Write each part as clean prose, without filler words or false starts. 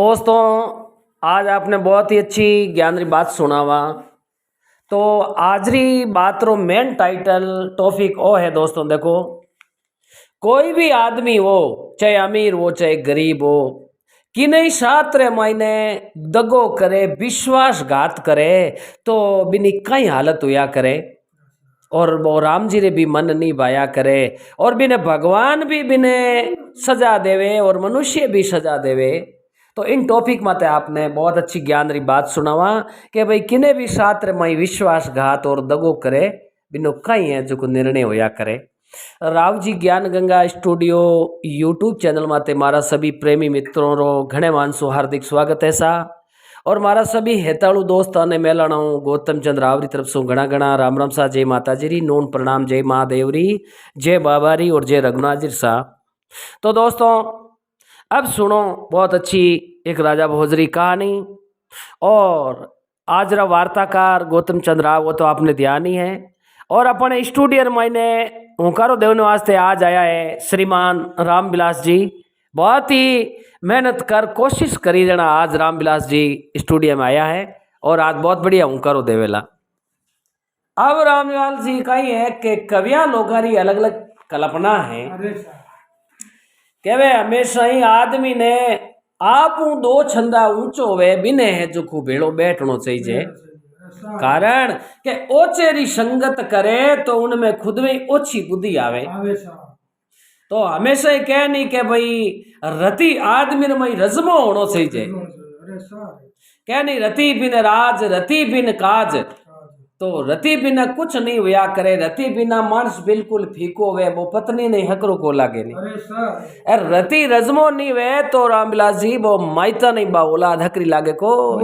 दोस्तों, आज आपने बहुत ही अच्छी ज्ञान री बात सुनावा। तो आज री बात रो मेन टाइटल टॉपिक ओ है दोस्तों। देखो, कोई भी आदमी हो, चाहे अमीर हो चाहे गरीब हो, कि नहीं शास्त्र मायने दगो करे, विश्वासघात करे तो बिनी कई हालत हुआ करे। और वो राम जी रे भी मन नहीं भाया करे, और बिने भगवान भी बिने सजा देवे और मनुष्य भी सजा देवे। तो इन टॉपिक माते आपने बहुत अच्छी ज्ञान री बात सुनावा कि भाई किने भी शास्त्र में विश्वासघात और दगो करे बिनो कई है जो निर्णय होया करे। राव जी ज्ञान गंगा स्टूडियो यूट्यूब चैनल माते मारा सभी प्रेमी मित्रों रो घणे मानसो हार्दिक स्वागत है सा। और मारा सभी हेताड़ू दोस्त ने मेलाणो गौतम चंद्र आवरी तरफ से घना घना राम राम सा, जय माता जी री, नून प्रणाम, जय महादेव री, जय बाबा री और जय रघुनाथ जी सा। तो दोस्तों, अब सुनो बहुत अच्छी एक राजा भोज री कहानी। और आज रा वार्ताकार गौतम चंद्र राव, वो तो आपने ध्यान ही है। और अपने स्टूडियो मायने हुंकारो देवने वास्ते आज आया है श्रीमान रामविलास जी। बहुत ही मेहनत कर कोशिश करी देना आज रामविलास जी स्टूडियो में आया है और आज बहुत बढ़िया हुंकारो देवेला। अब रामविलास जी का ही है कि कविया लोगारी अलग अलग कल्पना है कि वे हमेशा ही आदमी ने आप दो छंदा ऊंचो होवे बिने है जो खूब भेड़ो बैठनो चाहिए। कारण के ओचेरी संगत करे तो उनमें खुद में ओछी बुद्धि आवे। तो हमेशा ही कह नहीं कि भाई रति आदमी में रजमो होना चाहिए। कह नहीं रति बिन राज, रति बिन काज। तो रति बिना कुछ नहीं हुआ करे। रति बिना मानस बिल्कुल फीको वे, वो पत्नी नहीं हकरो को लागे नहीं। रति रजमो नहीं वे तो रामविलास जी वो माइता नहीं बा औलाद हकरी लागे को।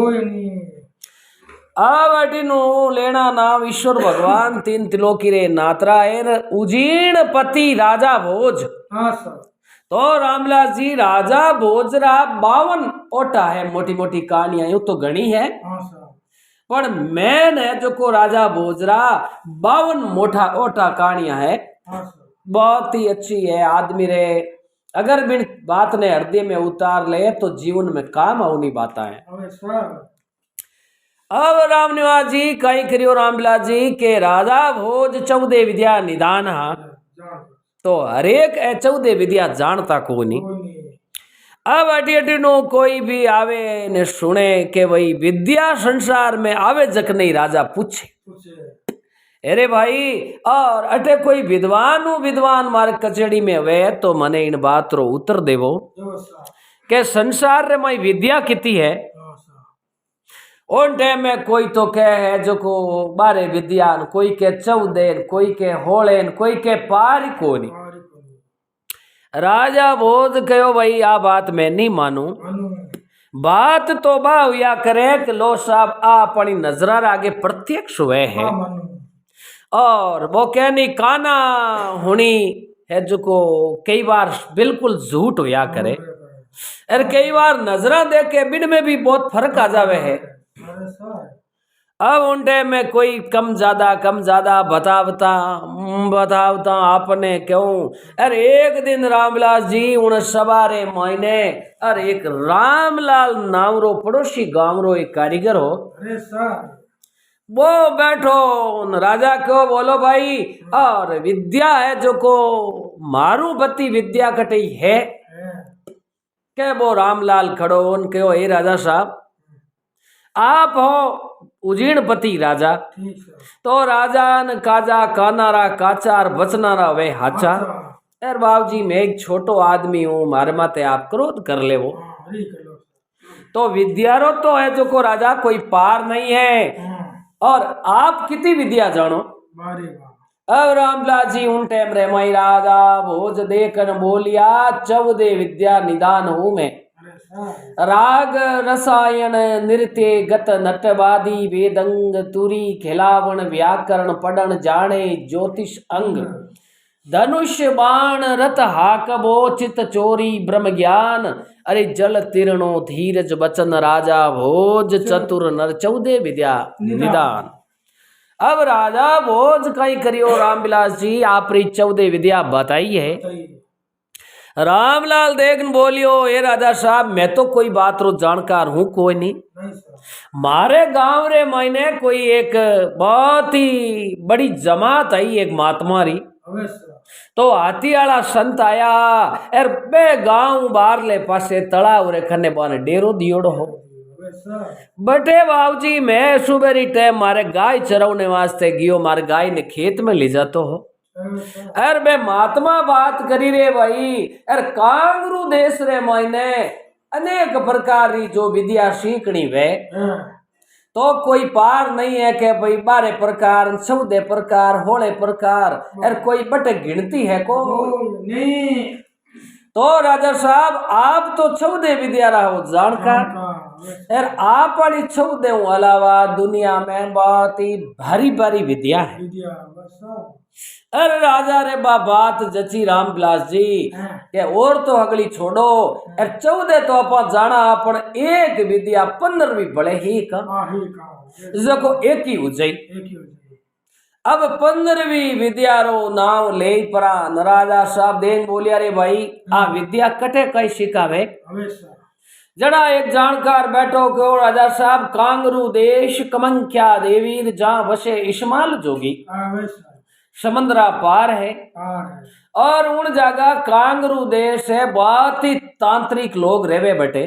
अटिनु लेना नाम ईश्वर भगवान तीन तिलोकी रे नात्रा एर उजीर्ण पति राजा भोज। तो रामविलास जी राजा भोज रा 52 ओटा है। मोटी मोटी कहानियां यूं तो घनी है, पर मैन है जो को राजा भोजरा 52 मोटा ओटा कहानियां है। बहुत ही अच्छी है। आदमी रे अगर बिन बात ने हृदय में उतार ले तो जीवन में काम आउनी बात है। अब रामनिवास जी कई करियो रामविलास जी के राजा भोज 14 विद्या निदान। तो हरेक 14 विद्या जानता को नहीं। अब अटी नो कोई भी आवे ने सुने के भाई विद्या संसार में आवे जक नहीं, राजा पूछे अरे भाई और अटे कोई विद्वान मारे कचेड़ी में वे तो मने इन बात रो उत्तर देवो के संसार रे मई विद्या किती है। उन टाइम में कोई तो कह है जो को 12 विद्या, कोई के 14, कोई के 16, कोई के पार को नहीं। राजा भोज कहो भाई आ बात मैं नहीं मानू। बात तो बा हुआ करे कि लो साहब आ अपनी नजर आगे प्रत्यक्ष हुए है। और वो कहनी काना होनी है जो को कई बार बिल्कुल झूठ हुआ करे, और कई बार नजरा देख के बिन में भी बहुत फर्क आ जावे है। अब उन टाइम में कोई कम ज्यादा बतावता आपने क्यों। अरे एक दिन रामविलास जी उन सवारे महीने अरे एक रामलाल नाम रो पड़ोसी गांव रो एक कारीगर हो, वो बैठो उन राजा को बोलो भाई और विद्या है जो को मारू बत्ती विद्या कटई है के। वो रामलाल खड़ो उन कहो हे राजा साहब आप हो उजीर्णपति राजा। तो राजा न काजा कानारा काचार बचनारा वे हाचा। अरे बाबू जी मैं एक छोटो आदमी हूँ, मारे माते आप क्रोध कर ले वो। तो विद्यारो तो है जो को राजा कोई पार नहीं है। और आप कितनी विद्या जानो। अब रामविलास जी उन टाइम रे मई राजा भोज देखन बोलिया 14 विद्या निदान हूँ मैं। राग रसायन नृत्य गत नटवादी वेदंग तुरी खिलावन व्याकरण पढ़न जाने ज्योतिष अंग धनुष बाण रथ हाकबो चित चोरी ब्रह्म ज्ञान। अरे जल तीर्णो धीरज बचन राजा भोज चतुर नर 14 विद्या निदान। अब राजा भोज कई करियो रामविलास जी आप 14 विद्या बताई है। रामलाल देखन बोलियो ए राजा साहब मैं तो कोई बात रो जानकार हूँ कोई नहीं। मारे गांव रे मैंने कोई एक बहुत ही बड़ी जमात आई एक महात्मा री। तो हाथी वाला संत आया एर बे गांव बाहर ले पासे तड़ाव रे खने बाने डेरो दियोड़ो हो। बटे बाबूजी मैं सुबह टाइम मारे गाय चरावने वास्ते गियो, मारे गाय ने खेत में ले जातो हो। अरे बे महात्मा बात करी रे भाई, अरे कांगरू देश रे मायने अनेक प्रकार की जो विद्या सीखनी वे तो कोई पार नहीं है कि भाई 12 प्रकार 14 प्रकार 16 प्रकार अरे कोई बटे गिनती है को नहीं। तो राजा साहब आप तो 14 विद्या रहो जानकार, यार आप वाली 14 अलावा दुनिया में बहुत ही भारी भारी विद्या है। अरे राजा रे बात जची रामविलास जी के और तो अगली छोड़ो, अरे 14 तो अपन जाना अपन एक विद्या 15वीं बड़े ही का जको एक ही हो जाई। अब 15वीं विद्या रो नाम ले परा राजा साहब देन बोलिया रे भाई आ विद्या कटे कई सिखावे। जड़ा एक जानकार बैठो क्यों राजा साहब कांगरू देश कमंख्या देवी जहाँ बसे इस्माल जोगी समंदरा पार है और उन जगह कांगरू देश है बहुत ही तांत्रिक लोग रेवे बटे।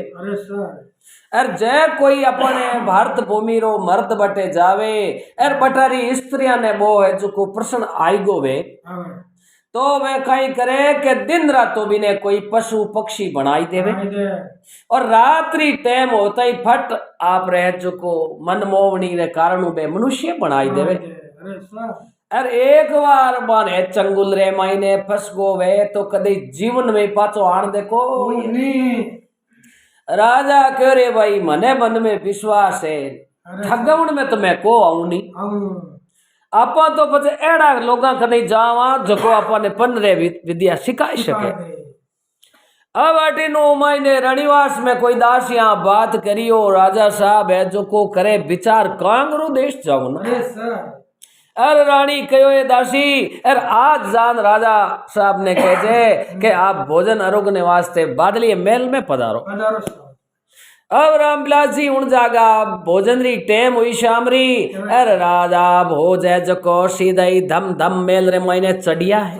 अर जय कोई अपने भारत भूमि रो मर्द बटे जावे अर बटारी स्त्रियां ने वो है जो को प्रश्न आईगो वे तो वे कहीं करे कि दिन रात तो भी ने कोई पशु पक्षी बनाई देवे और रात्रि टाइम होता ही फट आप रहे जो को मनमोहनी रे कारण वे मनुष्य बनाई देवे। अरे एक बार बाने चंगुल रे मायने फंस गो वे तो कदे जीवन में पाचो आन देखो नहीं। राजा कह रे भाई मने मन में विश्वास है ठगवण में तो मैं को आऊं नहीं। आपा तो पचे एड़ा लोगा कदे जावा जको आपा ने 15 विद्या सिखाई सके। अब अटिनो मायने रणिवास में कोई दास यहाँ बात करियो राजा साहब है जो को करे विचार कांगरू देश जाओ ना। अरे रानी कहो ये दासी अरे आज जान राजा साहब ने कहे कि आप भोजन अरोगने वास्ते बादली मेल में पधारो। अब रामविलास जी उन जागा भोजन री टेम हुई शामरी अरे राजा भोज है जको सीधा ही धम धम मेल रे महीने चढ़िया है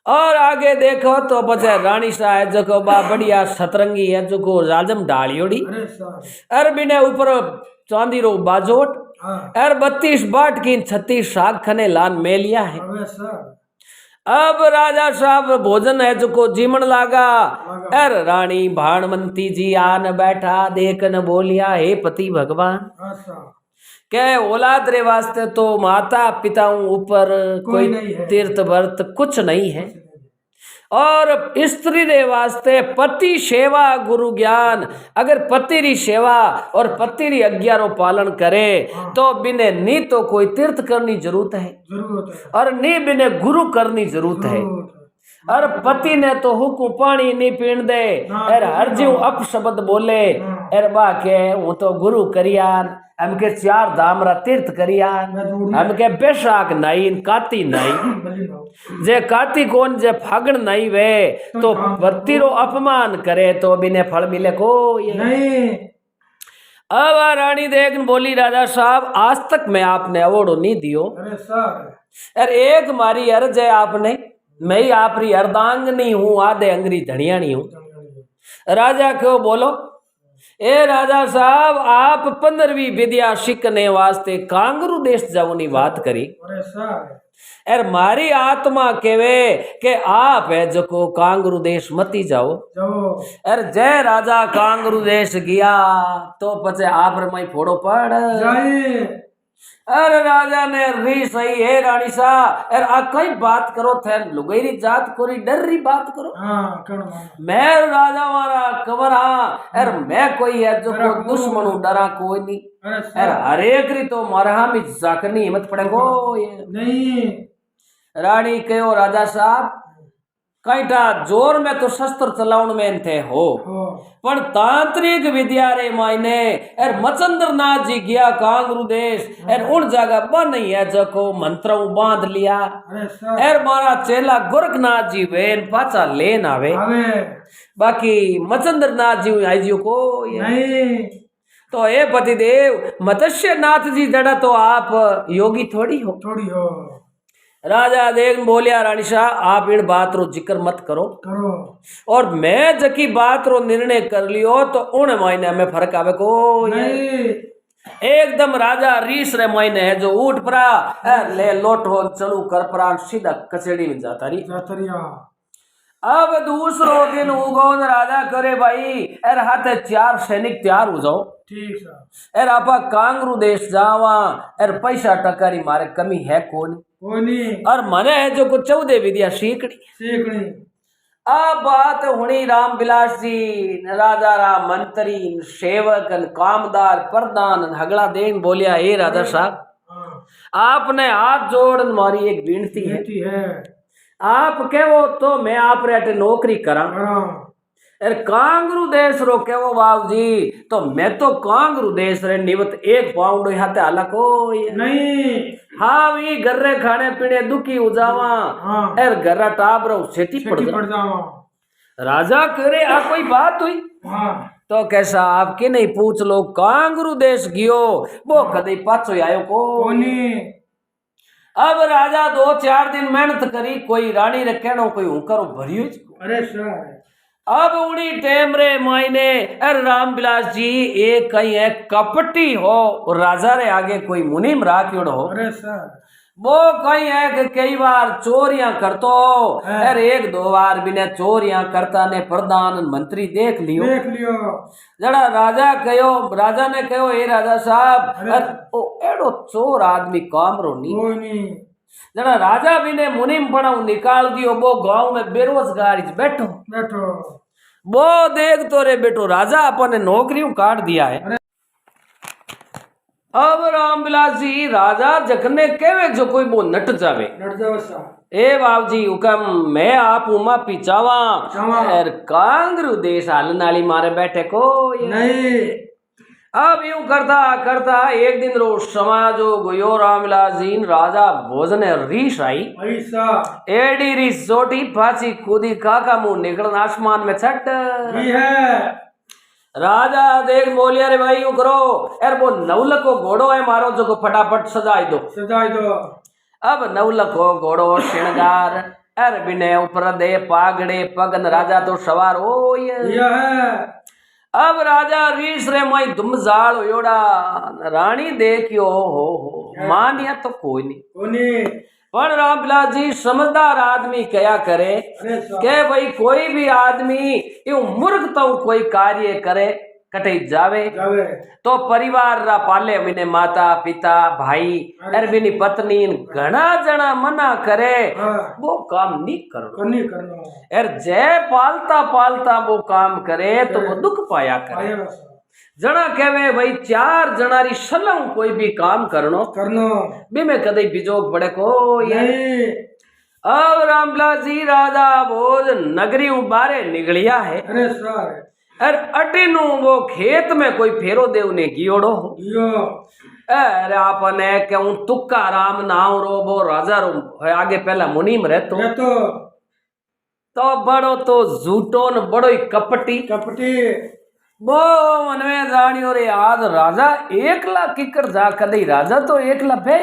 और आगे देखो तो बचे रानी सा है जको बा बढ़िया सतरंगी है जको राजम डालियोड़ी अरे बिने ऊपर चांदी रो बाजोट अर 32 बाट की 36 साग खने लान मेलिया है। अब राजा साहब भोजन है जो को जीमन लागा अर रानी भाणवंती जी आन बैठा देखन बोलिया हे पति भगवान के औलाद रे वास्ते तो माता पिता ऊपर कोई तीर्थ व्रत कुछ नहीं है और स्त्री रे वास्ते पति सेवा गुरु ज्ञान। अगर पति री सेवा और पति री आज्ञा रो पालन करे तो बिने नी तो कोई तीर्थ करनी जरूरत है और नी बिने गुरु करनी जरूरत है। और पति ने तो हुक्म पानी नहीं पीण दे अर हर जीव अप शब्द बोले अर बा के वो तो गुरु करियान हमके 4 धाम रा तीर्थ करियान हमके बेशाक नहीं काती नहीं जे काती कौन जे फागण नहीं वे तो पति रो अपमान करे तो बिने फल मिले को नहीं। अब रानी देखन बोली राजा साहब आज तक मैं आपने अवॉर्ड नहीं दियो अरे एक मारी अर्ज है आपने मैं आपरी अर्धांग नहीं हूँ आधे अंगरी धनिया नहीं हूँ। राजा क्यों बोलो ए राजा साहब आप 15वीं विद्या सीखने वास्ते कांगरू देश जाओनी बात करी अरे मारी आत्मा केवे के आप है जो को कांगरू देश मती जाओ। अरे जय राजा कांगरू देश गया तो पचे आप रे माई फोड़ो पड़ जाए। अरे राजा ने री सही है रानी सा अरे आ कई बात करो थे लुगेरी जात कोरी डर री बात करो मैं राजा वाला कवर हाँ अरे मैं कोई है जो को दुश्मन डरा कोई नहीं अरे हरेक री तो मारा में जाकरनी हिम्मत पड़ेगो नहीं। रानी कहो राजा साहब कईटा जोर में तो शस्त्र चलाउण में थे हो पण तांत्रिक विद्या रे मायने एर मचंद्र नाथ जी गया कांगरू देश एर उन जगह बन है जको मंत्र बांध लिया एर मारा चेला गोरखनाथ जी वेन पाचा लेन आवे बाकी मचंद्र नाथ जी आई जी को नहीं तो ये पतिदेव मत्स्य नाथ जी जड़ा तो आप योगी थोड़ी हो राजा देख बोलिया रानी शाह आप इन बात रो जिक्र मत करो और मैं जकी बात रो निर्णय कर लियो तो उन महीने में फर्क आवे को एकदम राजा रीस रे महीने है जो उठ परा ले लोट हो चलू कर परा सीधा कचेड़ी में जाता रही। अब दूसरो दिन उगोन राजा करे भाई एर हाथे 4 सैनिक तैयार हो जाओ ठीक है एर आपा कांगरू देश जावा एर पैसा टकारी मारे कमी है कोनी और मने है जो को 14 विद्या सीखनी अब बात हुणी राम बिलास जी राजा राम मंत्री सेवक कामदार प्रधान हगला देन बोलिया हे राजा साहब आपने हाथ जोड़ मारी एक विनती है आप कहो तो मैं आप रे नौकरी करा अरे कांगरू देश रो कहो बाबू जी तो मैं तो कांगरू देश रे निवत 1 पाउंड हाथे आला कोई नहीं हाँ भी गर्रे खाने पीने दुखी हो जावा एर गर्रा टाप रो सेठी पड़ जावा राजा करे आ कोई बात हुई तो कैसा आपके नहीं पूछ लो कांगरू देश गियो वो कदे पाछो आयो कोनी अब राजा 2-4 दिन मेहनत करी कोई रानी रे कहनो कोई हुकरो भरियो अरे सर अब उड़ी टेम रे मायने अरे राम बिलास जी एक कहीं है कपटी हो राजा रे आगे कोई मुनीम राख्योड़ हो अरे सर वो कहीं है कि कई बार चोरियां करतो अरे 1-2 बार बिना चोरियां करता ने प्रधान मंत्री देख लियो जड़ा राजा ने कहो ए राजा साहब ओ एड़ो चोर आदमी काम रो नहीं जड़ा राजा भी ने मुनीम पड़ाऊ निकाल दियो वो गांव में बेरोजगारी बैठो वो देख तो रे बेटो राजा अपन नौकरियों काट दिया है। अब रामबिलास जी राजा जखने केवे जो कोई वो नट जावे ए बाबू जी हुकम मैं आप उमा पिचावा और कांगरू देश हालन नाली मारे बैठे को नहीं। अब यूं करता करता एक दिन रो समाजो गयो रामबिलास जी राजा भोजन रीस आई एडी रीस सोटी फांसी कूदी काका मुंह निकलन आसमान में छट राजा देख बोलिया रे भाई यूं करो यार वो नवलको घोड़ो है मारो जो को फटाफट सजाई दो अब नवलको घोड़ो श्रृंगार अर बिने ऊपर दे पागड़े पगन राजा तो सवार हो अब राजा रीस रे माई दुमजाल होयोड़ा रानी देखियो हो मानिया तो कोई नहीं पर रामबिलास जी समझदार आदमी क्या करे के भाई कोई भी आदमी यूं मूर्ख तो कोई कार्य करे कटे जावे तो परिवार रा पाले बिने माता पिता भाई अर बिनी पत्नी घना जना मना करे वो काम नहीं करनो अर जय पालता पालता वो काम करे तो वो दुख पाया करे जना कहवे भाई 4 जनारी सलाह कोई भी काम करनो बी में कदे बिजोग पड़े को नहीं। अब रामबिलास जी राजा भोज नगरी बारे निकलिया है अरे अटिनु वो खेत में कोई फेरो देव ने गियोड़ो अरे आपने क्यों तुक्का राम नाम रो वो राजा रो आगे पहला मुनीम रहतो तो बड़ो तो झूठो न बड़ो ही कपटी वो मन में जानियो रे आज राजा 1 लाख किकर जा कदे राजा तो 1 लाख पे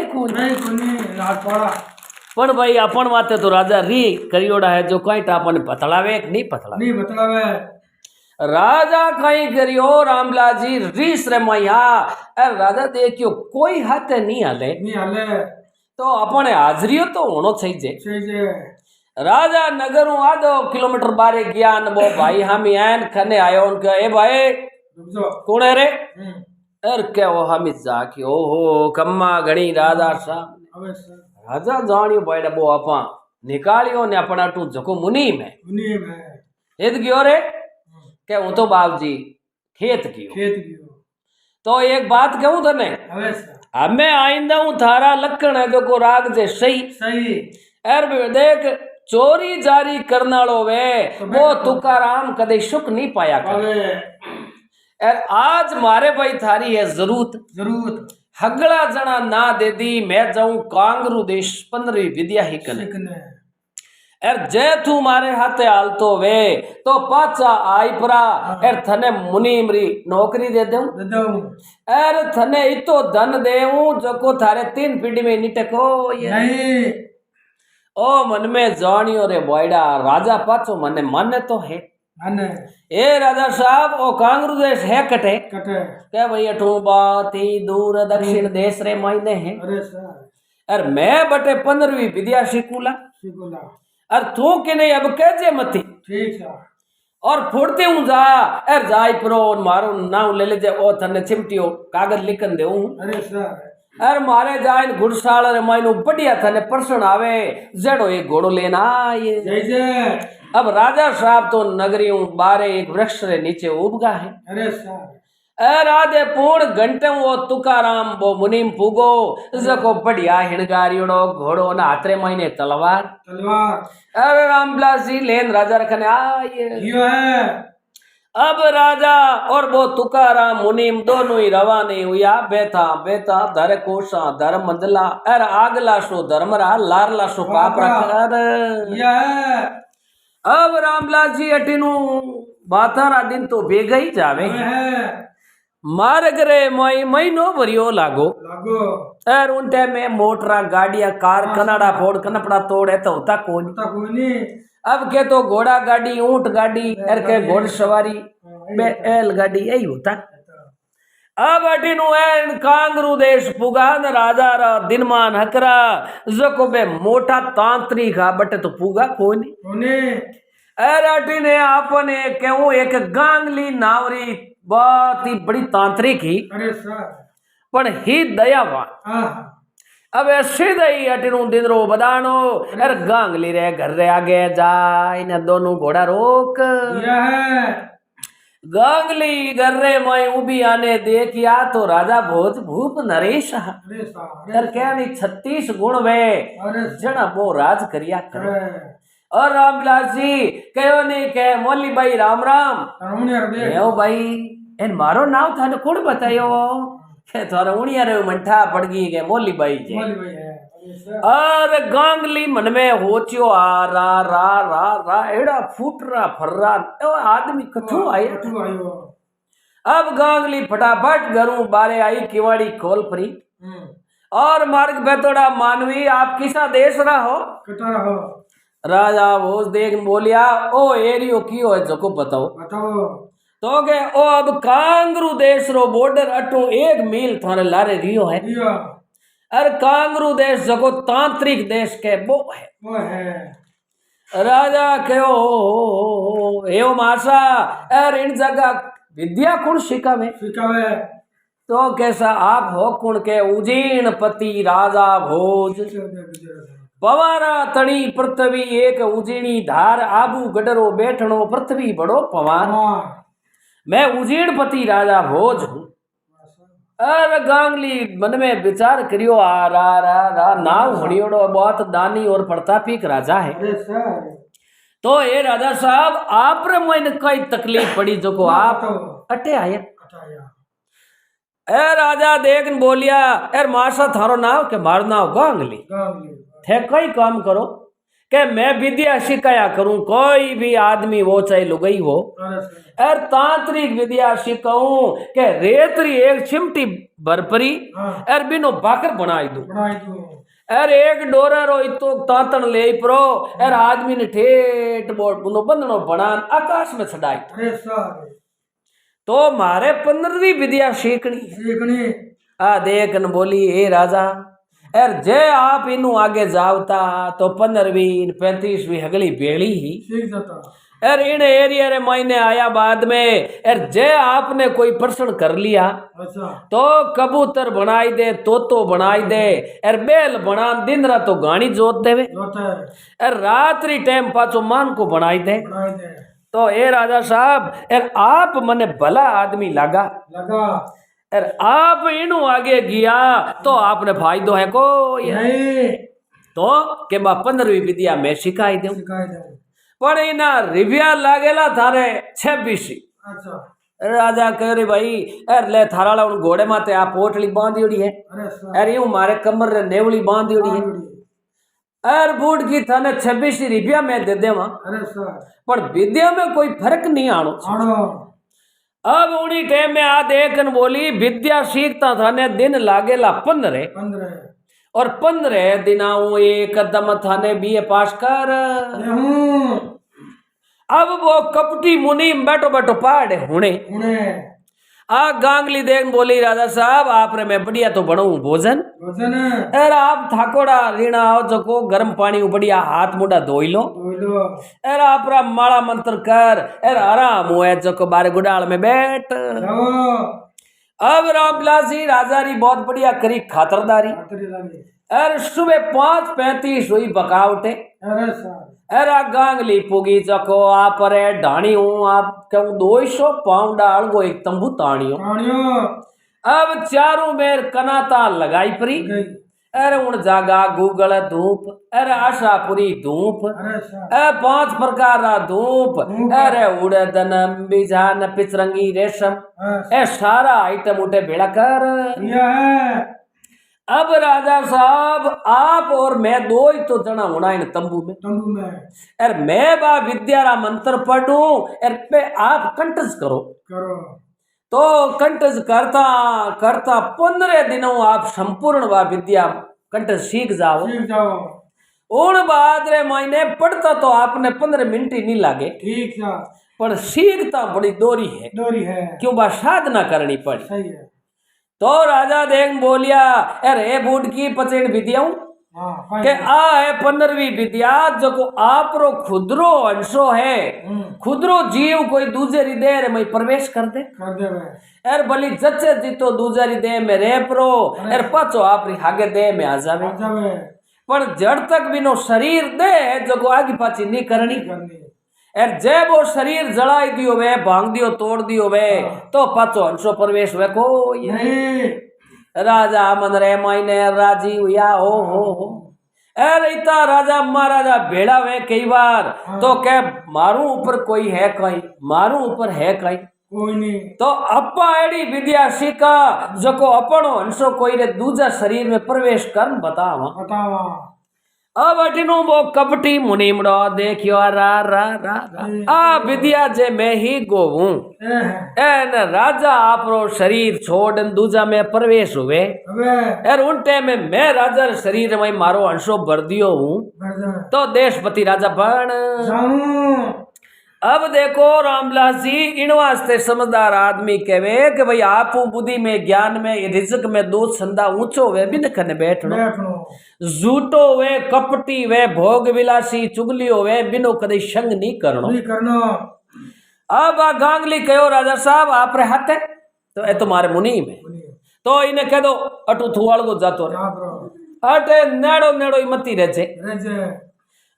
पण भाई अपन माते तो राजा री करियोड़ा है जो कहीं टापन पतलावे नहीं पतलावे राजा कहीं करियो रामबिलास जी रीस रे मैया अरे राजा देखियो कोई हाथ नहीं हाले तो अपने हाजरियो तो होनो चाहिए राजा नगर आधो किलोमीटर बारे गया वो भाई हम एन खने आयो उनका ए भाई कौन है रे अरे क्या वो हम जाके ओहो कम्मा घणी राजा साहब राजा जानियो भाई वो आपा निकालियो ने अपना टू जको मुनीम है खेत गयो रे क्या हूं तो बाबू जी खेत गयो तो एक बात कहूं तने हमें आइंदा हूं थारा लखन है जो को राग जे सही अरे देख चोरी जारी करनालो वे वो तुकाराम कदे सुख नहीं पाया कर। और आज मारे भाई थारी है जरूरत हगड़ा जना ना दे दी मैं जाऊं कांगरू देश 15वीं विद्या ही कने एर जे तू मारे हाथे हालतो वे तो पाचा आई परा एर थने मुनीमरी नौकरी दे दूं एर थने इतो धन देऊं जको थारे 3 पीढ़ी में निटको ये नहीं। ओ मन में जानियो रे बॉयडा राजा पाचो मने माने तो है ए राजा साहब ओ कांगरू देश है कटे क्या भैया ठू बात ही दूर दक्षिण देश रे मायने है। अरे मैं बटे 15वीं विद्या सीखूला और तू के नहीं अब कैसे मती ठीक है और फुड़ते हूँ जा एर जाई प्रो मारो नाम ले ले जे ओ थने चिमटियो कागज लिखन दे हूँ। अरे सर अरे मारे जाइन घुड़साल रे माइनो बढ़िया थने पर्सन आवे जेड़ो एक घोड़ो लेना ये जय जय। अब राजा साहब तो नगरी बारे एक वृक्ष रे नीचे उबगा है। अरे सर राधे पूर्ण घंटे वो तुकाराम वो मुनीम पुगो जको बढ़िया हिणगारियोड़ो घोड़ो ना हाथरे महीने तलवार अरे रामबिलास जी लेन राजा रखने ये है। अब राजा और वो तुकाराम मुनीम दोनों ही रवाने हुआ बेथा धर कोषा धर मंदला अर आगला सो धर्मरा लारला सो पाप रख। अब रामबिलास जी अटीनु बातारा दिन तो बेगा ही जावे मार्ग रे महीनो भरियो लागो और उन टाइम में मोटरा गाड़िया कार कनाडा फोड़ कनपड़ा तोड़े तो होता कोनी। अब के तो घोड़ा गाड़ी ऊंट गाड़ी और के घोड़ सवारी बैल गाड़ी यही होता। अब अटीनु एन कांगरू देश पुगा न राजा रा दिनमान हकरा जको बे मोटा तांत्रिक हा बटे तो पुगा कोनी। अरे ने आपने क्यों एक गांगली नावरी बहुत ही बड़ी तांत्रिक ही पर ही दयावान। अब ऐसे दही अटिनु दिन रो बदानो अरे गांगली रे घर रे आगे जा इन दोनों घोड़ा रोक गांगली घर रे मैं उबी आने देखिया तो राजा भोज भूप नरेश क्या नहीं 36 गुण वे जना वो राज करिया करे। और रामबिलास जी कहो नहीं कहे मोली भाई राम राम भाई इन मारो नाव थाने कुण बतायो के थारे उणिया रे मंठा पड़ गई के मोली भाई जे। और गांगली मन में होचियो आ रा रा रा रा एड़ा फूटरा फर्रा आदमी कथू आयो। अब गांगली फटाफट घरों बारे आई किवाड़ी खोल परी और मार्ग बेतोड़ा मानवी आप किसा देश रहो राजा भोज देख बोलिया ओ एरियो कियो है जको बताओ तो के ओ अब कांगरू देश रो बॉर्डर अटो 1 मील थारे लारे रियो है। अरे कांगरू देश जको तांत्रिक देश के वो है। राजा कहो एवं आशा अर इन जगह विद्या कुण सिखावे तो कैसा आप हो कुण के उजीण पति राजा भोज पवारा तणी पृथ्वी एक उजीणी धार आबू गडरो बैठणो पृथ्वी बड़ो पवार मैं उजीण पति राजा भोज हूँ। अरे गांगली मन में विचार करियो आ रा रा रा नाव हणियोड़ो बहुत दानी और प्रतापिक राजा है। तो ये राजा साहब आप रे मन कई तकलीफ पड़ी जो को आप अटे आया। ए राजा देख बोलिया एर मासा थारो नाव के मार नाव गांगली थे कई काम करो के मैं विद्या सिखाया करूं कोई भी आदमी वो चाहे लुगाई हो और तांत्रिक विद्या सिखाऊं के रेतरी एक चिमटी भरपरी और बिनो बाकर बनाई दूं और एक डोरा रो इतो तांतन ले प्रो और आदमी ने ठेठ बोट बुनो बंदनो बनान आकाश में चढ़ाई। तो मारे 15वीं विद्या सीखनी आ देखन बोली ए राजा एर जे आप इनू आगे जावता तो 15वीं 35वीं हगली बेड़ी ही एर इन एरिया रे महीने आया बाद में एर जे आपने कोई प्रश्न कर लिया तो कबूतर बनाई दे तोतो बनाई दे एर बेल बना दिन रात तो गानी जोत देवे एर रात्रि टाइम पाचो मान को बनाई दे। तो ए राजा साहब एर आप मने भला आदमी लगा एर आप इनू आगे गया तो आपने फायदो है को नहीं तो के बा 15वीं विद्या मैं सिखाई दूं सिखाई दे। पण इना रिव्या लागेला थारे 26। अच्छा। राजा कह रे भाई एर ले थाराला उन घोड़े माते आ पोटली बांधियोड़ी है अरे सर। एर यूं मारे कमर रे नेवली बांधियोड़ी है एर बूढ़ की थाने 26 रुपया मैं दे देवा। अरे सर। पर विद्या में कोई फर्क नहीं आनो। आनो। अब उन्हीं टाइम में आ देखन बोली विद्या सीखता थाने दिन लागेला 15 और 15 दिन एक कदम थाने बीए पास कर। अब वो कपटी मुनि बैठो बैठो पहाड़ हुणे आ गांगली देख बोली राजा साहब आप रे मैं बढ़िया तो बनाऊं भोजन अरे आप थाकोड़ा रीणा आओ जको गर्म पानी बढ़िया हाथ मुंडा धोई लो अरे आप रा माला मंत्र कर अरे आराम हुए जको बारे गुडाल में बैठ। अब रामविलास जी राजा री बहुत बढ़िया करी खातरदारी अरे सुबह 5:35 हुई बका उठे अरे गांगली पुगी चको आप रे ढाणी हूँ आप कहूँ 200 पाउंड डाल गो एक तंबू ताणियो अब चारों मेर कनाता लगाई परी अरे उन जागा गूगल धूप अरे आशापुरी धूप अरे 5 प्रकार रा धूप अरे उड़दन बीजान पिचरंगी रेशम ए सारा आइटम उठे भेड़ा कर। अब राजा साहब आप और मैं दो ही तो जना होना इन तंबू में अरे मैं बा विद्या रा मंत्र पढ़ूं अरे पे आप कंठस्थ करो तो कंठस्थ करता करता 15 दिनों आप संपूर्ण वा विद्या कंठस्थ सीख जाओ उन बाद रे महीने पढ़ता तो आपने 15 मिनट ही नहीं लागे ठीक है पर सीखता बड़ी दोरी है क्यों बा साधना करनी पड़ी। सही है। तो राजा देख बोलिया अरे बूढ़ की पचेड़ विद्या के आ है 15वीं विद्या जो को आप रो खुदरो अंशो है खुदरो जीव कोई दूसरे हृदय रे में प्रवेश कर दे एर बलि जच्चे जीतो दूसरे हृदय में रे प्रो एर पाचो आप री आगे दे में आ जावे पर जड़ तक बिनो शरीर दे जो को आगे पाची नहीं करनी एर जब वो शरीर जलाई दियो वे भांग दियो तोड़ दियो वे तो पाचो अंशो प्रवेश वे को राजा मन रे मायने राजी हुआ हो अरे इता राजा महाराजा भेड़ा वे कई बार तो के मारू ऊपर कोई है कहीं मारू ऊपर है कहीं कोई नहीं तो अपा एडी विद्या सीखा जो को अपनो अंशो कोई रे दूजा शरीर में प्रवेश कर बतावा। अब अटिनु वो कपटी मुनिमड़ो देखियो रा रा रा आ विद्या जे मैं ही गोवूं एन राजा आपरो शरीर छोड़ दूजा में प्रवेश हुए एर उनटे में मैं राजा शरीर में मारो अंशो भर दियो हूँ तो देशपति राजा बन। अब देखो रामविलास जी इन वास्ते समझदार आदमी कहे कि भाई आप बुद्धि में ज्ञान में रिजक में दो छंदा ऊंचो वे बिन खने बैठनो झूठो वे कपटी वे भोग विलासी चुगली वे बिनो कदे संग नहीं करनो। अब आ गांगली कहो राजा साहब आप रे हाथ है तो ए तुम्हारे मुनि में तो इन्हें कह दो अटू थुआल को जातो अटे नेड़ो नेड़ो ही मती रहे।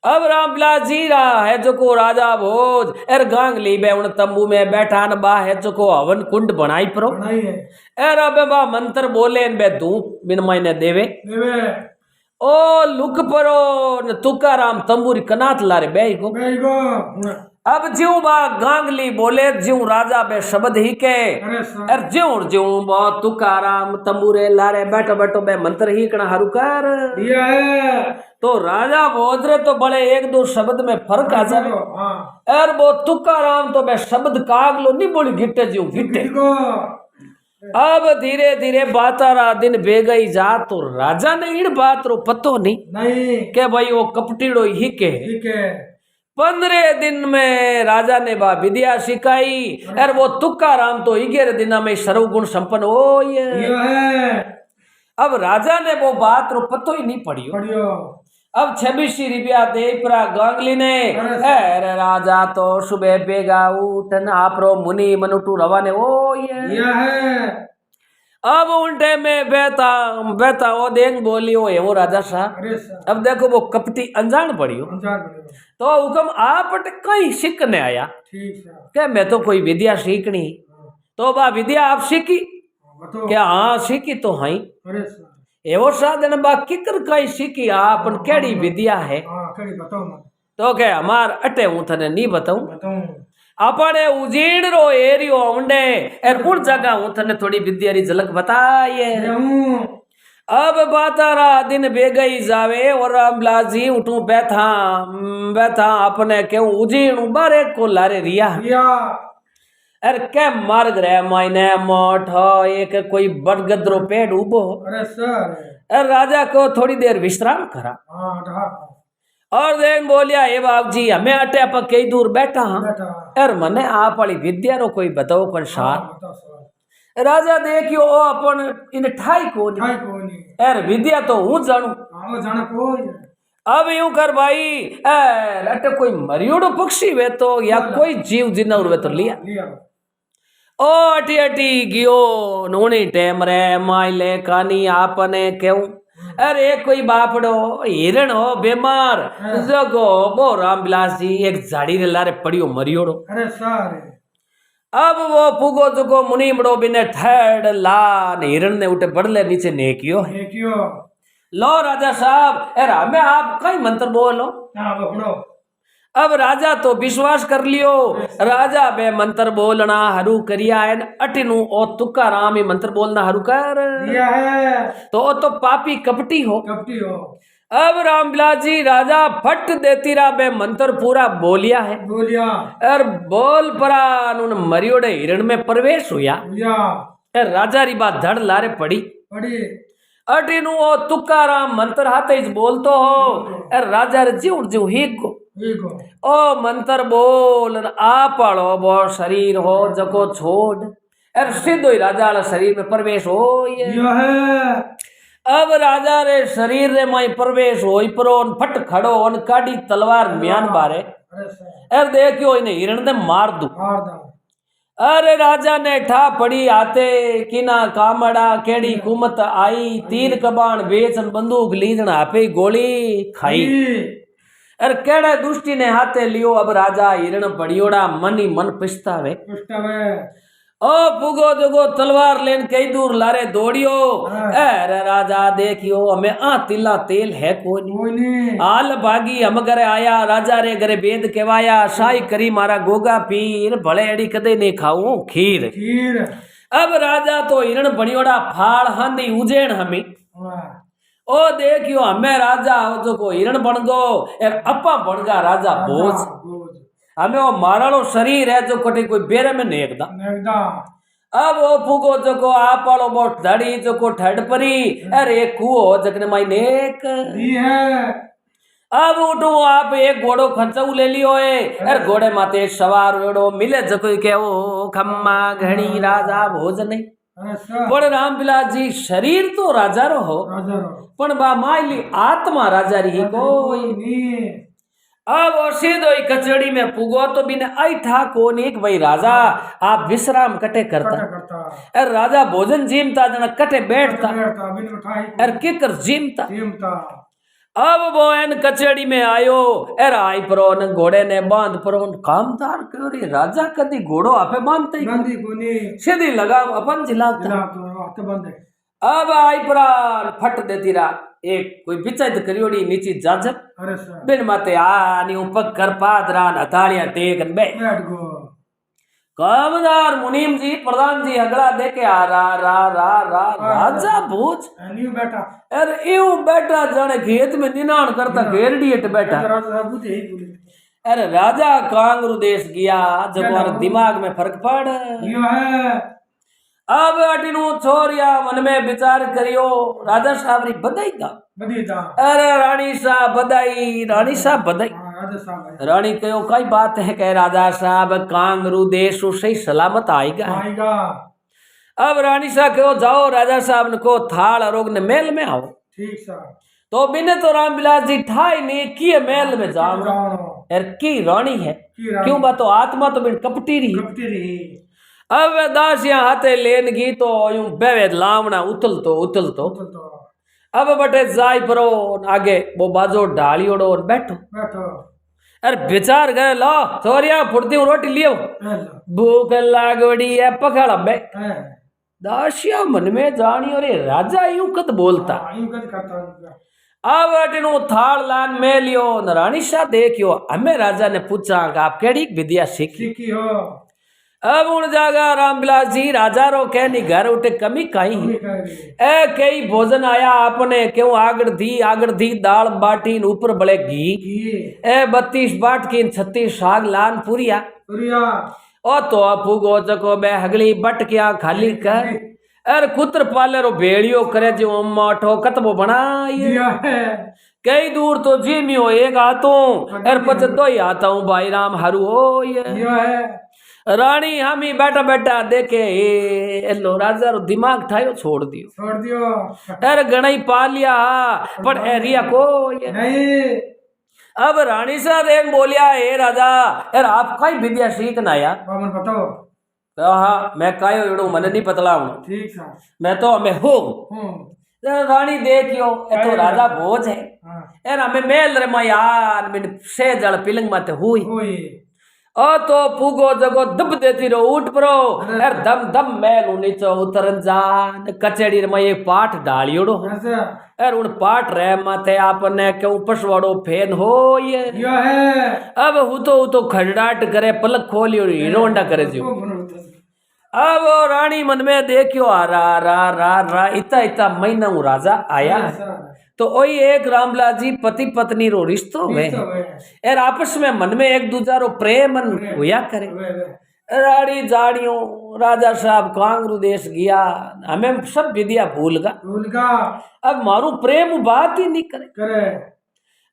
अब रामविलास जी रहा है जो को राजा भोज एर गांगली बे उन तंबू में बैठा न बा है जो को हवन कुंड बनाई परो एर अब बा मंत्र बोले बे धूप बिन मायने देवे ओ लुक परो न तुकाराम तंबूरी कनात लारे बे को अब ज्यों बा गांगली बोले ज्यों राजा बे शब्द ही के एर ज्यों ज्यों बा तुकाराम तंबूरे लारे बैठो बैठो बे मंत्र ही कना हारू कर तो राजा बोधरे तो बड़े एक दो शब्द में फर्क आ जाए एर वो तुकाराम तो बे शब्द कागलो नहीं बोली गिट्टे ज्यों गिट्टे। अब धीरे धीरे बातारा दिन बे गई जा तो राजा ने इन बात रो पतो नहीं के भाई वो कपटीड़ो ही के 15 दिन में राजा ने बा विद्या सिखाई और वो तुकाराम तो 11 दिन में सर्वगुण संपन्न हो ये। अब राजा ने वो बात रो पतो ही नहीं पड़ियो। अब 26 रुपया दे परा गांगली ने अरे राजा तो सुबह बेगा उठन आपरो मुनि मनुटू रवाने हो ये। अब उल्टे में बेता वो देख बोली वो एवो राजा साहब अब देखो वो कपटी अनजान पड़ियो तो हुक्म आप कहीं सीखने आया क्या मैं तो कोई विद्या सीखनी तो बा विद्या आप सीखी क्या हाँ सीखी तो हाँ एवो साधन बा किकर कई सीखी आपन केड़ी विद्या है हाँ कड़ी बताओ मत तो के हमार अटे हूँ थने नहीं बताऊं बताऊं अपने उजीड़ रो एरियो उंडे एर उन जगह हूँ थने थोड़ी विद्या री झलक बताइए हूँ अब बातारा दिन बेगई जावे और रामलाल जी उठू बैठा बैठा अपने क्यों उजीड़ बारे को लारे रिया या अरे क्या मार्ग रहे मायने मोठ एक कोई बरगदरो पेड़ उबो अरे सर अरे राजा को थोड़ी देर विश्राम करा हाँ ढा और देन बोलिया हे बाप जी हमें अटे पर कई दूर बैठा हाँ बेटा अरे मने आप वाली विद्या रो कोई बताओ कौन सार बताओ सर राजा देखियो ओ अपन इन ठाई को ठाई कोनी अरे विद्या तो हूँ जानू हाँ जाना कोई अब यूं कर भाई अटे कोई मरियोड़ो पक्षी वे तो या कोई जीव जिन्नौर वे तो लिया लिया ओ अटी अटी गियो नूनी टेम रे माइले कानी आपने क्यों अरे कोई बापड़ो हिरण हो बीमार जगो बो रामविलास जी एक झाड़ी रे लारे पड़ियो मरियोड़ो अरे सर अब वो पुगो जुगो मुनीमड़ो बिने ठेड़ लान हिरण ने उठे बड़ले नीचे नेकियो ये क्यों लो राजा साहब अरे हमें आप कई मंत्र बोलो हाँ बकड़ो अब राजा तो विश्वास कर लियो राजा बे मंत्र बोलना हरू करिया है अटिनु ओ तुक्का राम ही मंत्र बोलना हरू कर लिया है तो ओ तो पापी कपटी हो कपटी हो अब रामविलास जी राजा फट देती रा बे मंत्र पूरा बोलिया है बोलिया और बोल परा उन मरियोड़े हिरण में प्रवेश हुआ या राजा री बात धड़ लारे पड़ी पड़ी अटिनु ओ तुक्का राम मंत्र हाथे बोलतो हो अरे राजा रे जीव जीव हिक गो ठीक हो ओ मंत्र बोल आप आलो बो शरीर हो जको छोड़ अरे सीधो ही राजा रे शरीर में प्रवेश हो ये है अब राजा रे शरीर रे माई प्रवेश होई परो फट खड़ो और काटी तलवार म्यान बारे अरे सर अरे देखियो इन्हें हिरण ने मार दू मार दो अरे राजा ने ठा पड़ी आते किना कामड़ा केड़ी कुमत आई तीर कबाण बेचन बंदूक लीजन आपे गोली खाई अरे केड़े दुष्टी ने हाथे लियो अब राजा हिरण पड़ियोड़ा मन ही मन पछतावे ओ पुगो दुगो तलवार लेन कई दूर लारे दौड़ियो अरे राजा देखियो हमें तिला तेल है कोई आल भागी हम घरे आया राजा रे घरे बेद केवाया शाही करी मारा गोगा पीर भले अड़ी कदे नहीं खाऊ खीर खीर अब राजा तो हिरण बणियोड़ा फाड़ हांदी उजेण हमी ओ देखियो हमें राजा हो जो को हिरण बन गो अपा बन गा राजा भोज हमें वो मारालो शरीर है जो कटे कोई बेरे में नेकदा अब वो फूगो जो को आप वालो बहुत धड़ी जो को ठड परी अरे कुओ जगने माई नेक अब उठू आप एक घोड़ो खंचऊ ले लियो है अरे घोड़े माते सवार वेड़ो मिले जको के ओ खम्मा घड़ी राजा भोज नहीं पण रामविलास जी शरीर तो राजा रो हो पण बा मायली आत्मा राजा री कोई अब और सीधो ही कचड़ी में पुगो तो बिना आई था कौन एक भाई राजा आप विश्राम कटे करता अरे राजा भोजन जीमता जना कटे बैठता अरे किकर जीमता अब वो एन कचड़ी में आयो अरे आई परो न घोड़े ने बांध परो कामदार क्यों राजा कदी घोड़ो आपे बांधते सीधी लगाम अपन जिलाता अब आई प्राण फट देती रा एक कोई बिचाई करियोड़ी नीची जाजर बिन माते आनी ऊपर कर पादरान हथाड़ियां टेकन बैठ गो कामदार मुनीम जी प्रधान जी अगला देके आ रा राजा भोज बेटा अरे यू बेटा जाने खेत में निनान करता घेरडीट बैठा अरे राजा कांगरू देश गया जब दिमाग में फर्क पड़ अब अटिनु छोरिया मन में विचार करियो राजा साहब री बधाई दा अरे रानी साहब बधाई रानी साहब बधाई रानी कहो कई बात है कह राजा साहब कांगरू देश सही सलामत आएगा अब रानी साहब कहो जाओ राजा साहब को थाल रोग ने मेल में आओ ठीक साहब तो बिने तो रामविलास जी ठाई ने किए मेल में जाओ यार की रानी है क्यों बात तो आत्मा तो बिन कपटी रही अब दासियां हाथे लेन गी तो यूं बेवे लावना उतल तो अब बटे जाय परो आगे वो बाजो ढालियोड़ो और बैठो अरे विचार करे लो छोरिया फुर्ती रोटी लियो भूख लागोड़ी है पकड़ बे दासिया मन में जानियो रे राजा यूं कत बोलता। यूं कद करता हूँ। अब अटनो थाल लान में लियो न रानी शाह देखियो। हमें राजा ने पूछा कि आप केड़ी विद्या सीखी। सीखी हो। अब उन जागा रामबिलास जी राजा रो कहनी घर उठे कमी काई कमी करी। ए कई भोजन आया आपने क्यों आगड़ दी दाल बाटी न ऊपर बड़े घी घी। ए 32 बाट की 36 साग लान पुरिया पुरिया। ओ तो फूगो जको बे हगली बट क्या खाली कर अर कुत्र पाले रो भेड़ियो करे जो अम्मा ठो कतबो बनाइए दिया है। कई दूर तो जीमियो एक आतो अर पच दो ही आता हूँ भाई राम हरू हो ये दिया है। रानी हम ही बैठा बैठा देखे एलो राजा रो दिमाग ठायो छोड़ दियो छोड़ दियो। अरे गणाई पा लिया पर एरिया को ये नहीं। अब रानी सा देख बोलिया ए राजा यार आप कई विद्या सीखना आया बामन बताओ। हाँ मैं कायो एड़ो मने नहीं पतला हूँ ठीक सा। मैं तो हमें हूँ हूँ। रानी देखियो ए तो राजा भोज है हाँ। यार हमें मेल रे मैं यार मैंने से जल पिलंग माते हुई हुई। ओ तो पूगो जगो दब देती रो उठ परो यार दम दम मैल नीचो उतरन जान कचेड़ी रे मैं एक पाठ डालियोड़ो ऐसा। यार उन पाठ रे माथे आपने क्यों पसवाड़ो फेन हो ये दिया है। अब हूँ तो खड़ाट करे पलक खोलियो हीरो होंडा करे जो अब वो रानी मन में देखियो आ रा इतना इतना महीना हूँ राजा आया है तो वही एक रामलाल जी पति पत्नी रो रिश्तो हुए यार आपस में मन में एक दूसरा रो प्रेम हुआ करे रानी जाड़ियों राजा साहब कांगरू देश गया हमें सब विद्या भूल गा अब मारू प्रेम बात ही नहीं करे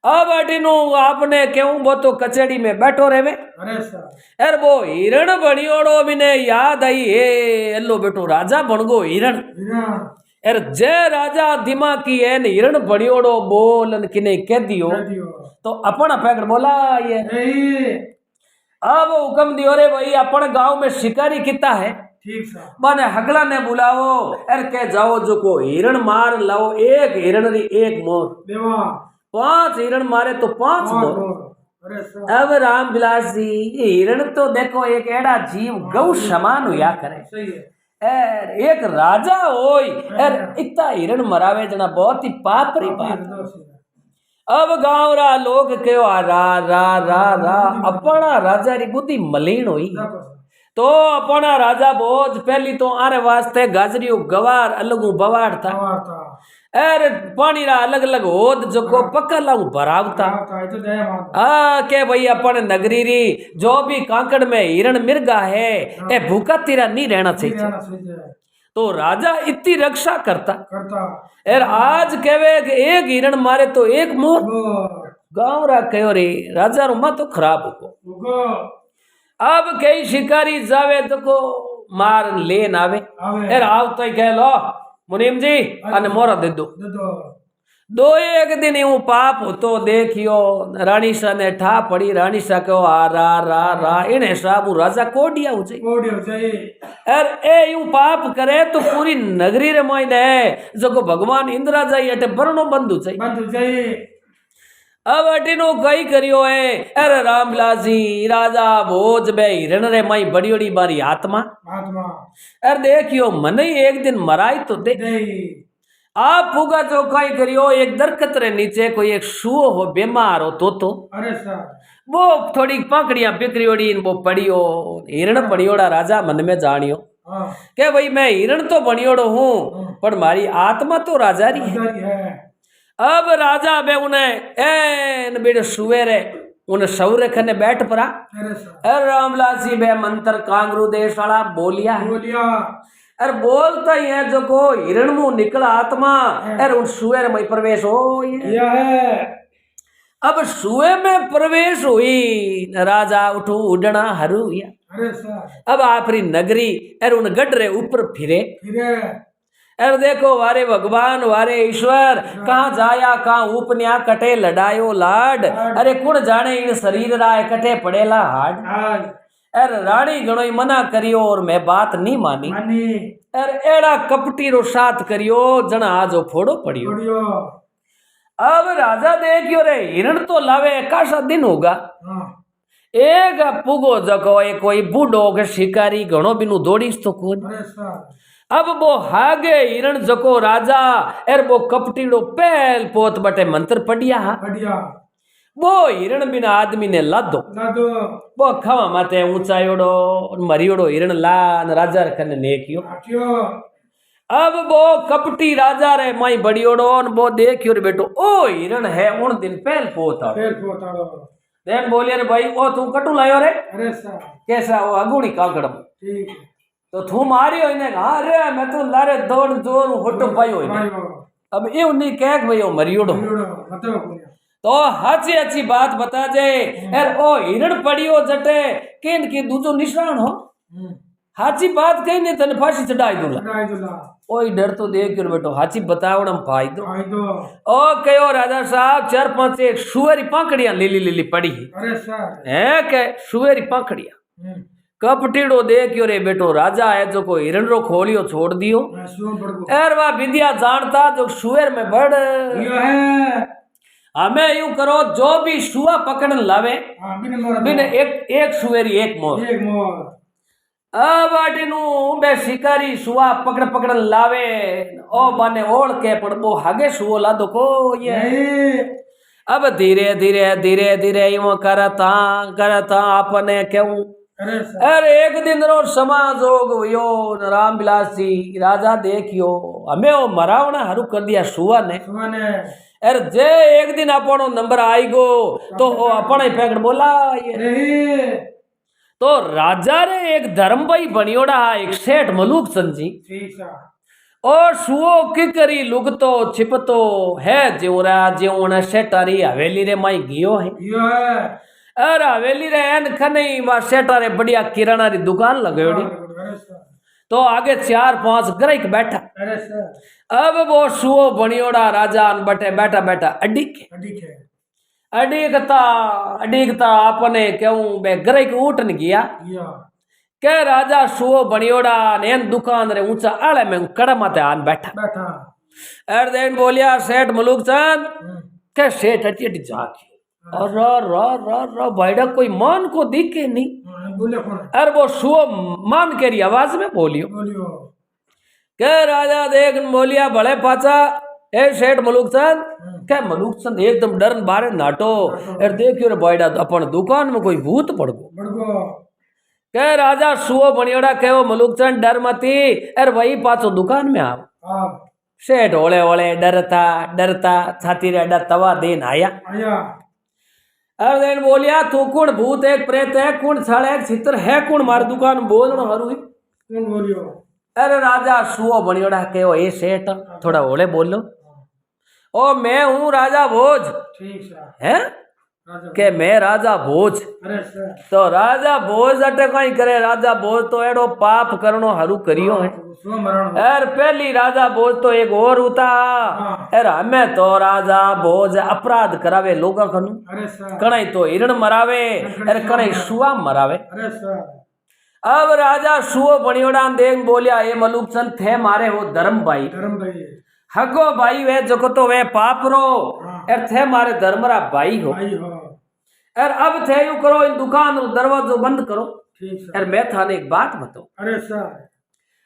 अब अटीनो आपने क्यों वो तो कचेड़ी में बैठो रहे यार वो हिरण बनियोड़ो बिने याद आई हे एलो बेटो राजा बन गो हिरण यार जय राजा दिमाग की एन हिरण बनियोड़ो बोलन किने कह दियो तो अपन पैकड़ बोला ये अब हुक्म दियो रे भाई अपन गांव में शिकारी किता है माने हगला ने बुलाओ यार के जाओ जो को हिरण मार लाओ एक हिरण री एक मोर 5 हिरण मारे तो 5 मोर अब रामबिलास जी हिरण तो देखो एक एड़ा जीव गौ समान हुआ करे एक राजा होय इतना हिरण मरावे जना बहुत ही पाप री बात। अब गांव रा लोग कहो रा अपना राजा री बुद्धि मलिन हुई तो अपना राजा बोझ पहली तो आरे वास्ते गाजरियो गवार अलग बवाड़ था अरे पानी रा अलग अलग होद जो को पकला भरावता के भाई अपन नगरी री जो भी कांकड़ में हिरण मिर्गा है ए भूखा तेरा नहीं रहना चाहिए तो राजा इतनी रक्षा करता यार आज कहवे एक हिरण मारे तो एक मोर गांव रा कहो रे राजा रो मा तो खराब हो अब कई शिकारी जावे तो को मार लेन आवे यार आव तो कह लो मुनीम जी अने मोरा दे दो एक दिन यूं पाप हो तो देखियो रानी शाह ने ठा पड़ी रानी शाह कहो रा इन्हें साबू राजा कोडिया हो जाए अर ए यूं पाप करे तो पूरी नगरी रे मायने जो को भगवान इंद्रा जाई अटे बरनो बंधु जाए अब अटीनो कई करियो है अरे रामबिलास जी राजा भोज बे हिरण रे माई बड़ी बड़ी बारी आत्मा अरे देखियो मन ही एक दिन मराई तो दे आप फूगा जो कई करियो एक दरखत रे नीचे कोई एक शुओ हो बीमार हो तो वो थोड़ी पाकड़ियां बिखरियोड़ी वो पड़ियो हिरण पड़ियोड़ा राजा मन में जानियो के भाई मैं हिरण तो बनियोड़ो हूँ पर मारी आत्मा तो राजा री है। अब राजा बे उन्हें एन बेड़े सुवेरे उन्हें सौरे खने बैठ पड़ा अरे रामलाल जी बे मंत्र कांगरू देश वाला बोलिया अरे बोलता ही है जो को हिरण मुंह निकला आत्मा अरे उन सुवेरे में प्रवेश हो ये अब सुए में प्रवेश हुई राजा उठू उड़ना हरू अब आपरी नगरी अरे उन गडरे ऊपर फिरे अरे देखो वारे भगवान वारे ईश्वर कहाँ जाया कहाँ उपन्या कटे लड़ायो लाड अरे कुण जाने इन शरीर राय कटे पड़ेला हाड अरे रानी गणोई मना करियो और मैं बात नहीं मानी अरे एड़ा कपटी रो साथ करियो जना आजो फोड़ो पड़ियो अब राजा देखियो रे हिरण तो लावे एकाशा दिन होगा एक पुगो जको कोई बूढ़ो के शिकारी घणो बिनु दौड़ीस तो कौन अब वो हागे हिरण जको राजा एर वो कपटीड़ो पहल पोत बटे मंत्र पढ़िया बढ़िया वो हिरण बिना आदमी ने लादो लादो वो खवा माते ऊंचायोड़ो मरियोड़ो हिरण लान राजा रखने ने कियो आठियो अब वो कपटी राजा रे माई बड़ियोड़ो वो देखियो रे बेटो ओ हिरण है उन दिन पहल पोत आ फिर पोताड़ो देन बोलिए रे भाई ओ तू कटू लायो रे अरे सर कैसा वो अगुणी काकड़म ठीक है तो थू मारियो इने अरे मैं तो लारे दौड़ जोर होटो पायो इने भाइयों अब ये उन्हीं कह भाई ओ मरियोड़ो जोड़ो मतलब पुण्य तो अच्छी अच्छी बात बता जे यार ओ हिरण पड़ियो जटे केन की दूजो निशान हो हाची बात कही ने तने फांसी चढ़ाई दूला चढ़ाई दूला ओई डर तो देख के बेटो हाची बतावड़म फायदो फायदो ओ कहो राजा साहब चार पांच एक सुअरी पाकड़ियां लीली लीली पड़ी अरे सर है के सुअरी पाकड़ियां कपटीड़ो देखियो रे बेटो राजा है जो को हिरण रो खोलियो छोड़ दियो मैं सुन पड़को एर वा विद्या जानता जो सुअर में बढ़ यो है हमें यूं करो जो भी सुआ पकड़न लावे हां बिन मोर बिन एक सुअरी एक मोर एक मोर अब आटीनु बे शिकारी सुआ पकड़ पकड़ लावे ओ बने ओढ़ के पण वो हागे सुओ ला दो को ये नहीं अब धीरे धीरे धीरे धीरे यूं करता अपने क्यों अरे सर अरे एक दिन रो समाज होग यो राम बिलास जी राजा देखियो हमें वो मरावना हरू कर दिया सुआ ने सुने अरे जे एक दिन अपनो नंबर आई गो तो वो अपना ही पैकेट बोला ये नहीं तो राजा रे एक धर्मभाई बनियोड़ा एक सेठ मलूक चंद जी ठीक सर और सुओ की करी लुगतो छिपतो है जेवरा जेवण सेठारी हवेली रे माई गियो है यो है अरे हवेली रे एन खनई वा सेठारे बढ़िया किराना री दुकान लगायोड़ी अरे सर तो आगे 4-5 ग्राहक बैठा अरे सर अब वो सुओ बनियोड़ा राजा बटे बैठा बैठा अडिक ठीक है अडिकता अपने क्यों बे ग्राहक उठन गया यो के राजा सुओ बनियोड़ा नेन दुकान रे ऊंचा आले में कड़ा माते आन बैठा बैठा एर देन बोलिया सेठ मलूक चंद के सेठ अटी अटी जाके और रो भाईड़ा कोई मान को दिखे नहीं बोले कौन अरे वो सुओ मान के री आवाज में बोलियो बोलियो के राजा देख बोलिया भले पाचा ए सेठ मलूक चंद क्या मलूक चंद एकदम डरन बारे नाटो एर देखियो रे भाईड़ा अपन दुकान में कोई भूत पड़ गो बड़को के राजा सुओ बनियोड़ा कहो मलूक चंद डर मती एर वही पाचो दुकान में आओ आप सेठ ओले ओले डरता डरता छाती रे अड्डा तवा देन आया आया अरे देन बोलिया तू कौन भूत है प्रेत है कौन छाड़ है चित्र है कौन मार दुकान बोल नो हरू कौन बोलियो अरे राजा सुओ बनियोड़ा कहो ए सेठ थोड़ा ओले बोलो ओ मैं हूँ राजा भोज ठीक सर है राजा के मैं राजा भोज अरे सर तो राजा भोज अटे कहीं करे राजा भोज तो एडो पाप करनो हरू करियो है सो मरण एर पहली राजा भोज तो एक और उता एर हमें तो राजा भोज अपराध करावे लोगा खनु अरे सर कणई तो हिरण मरावे एर कणई सुआ मरावे अरे सर अब राजा सुओ बनियोड़ा देख बोलिया ए मलूक चंद थे मारे हो धर्म भाई धर्म भाई हगो भाई वे जको तो वे पाप रो एर थे मारे धर्मरा भाई हो भाई हो एर अब थे यू करो इन दुकान रो दरवाजो बंद करो ठीक सर एर मैं थाने एक बात बताऊं अरे सर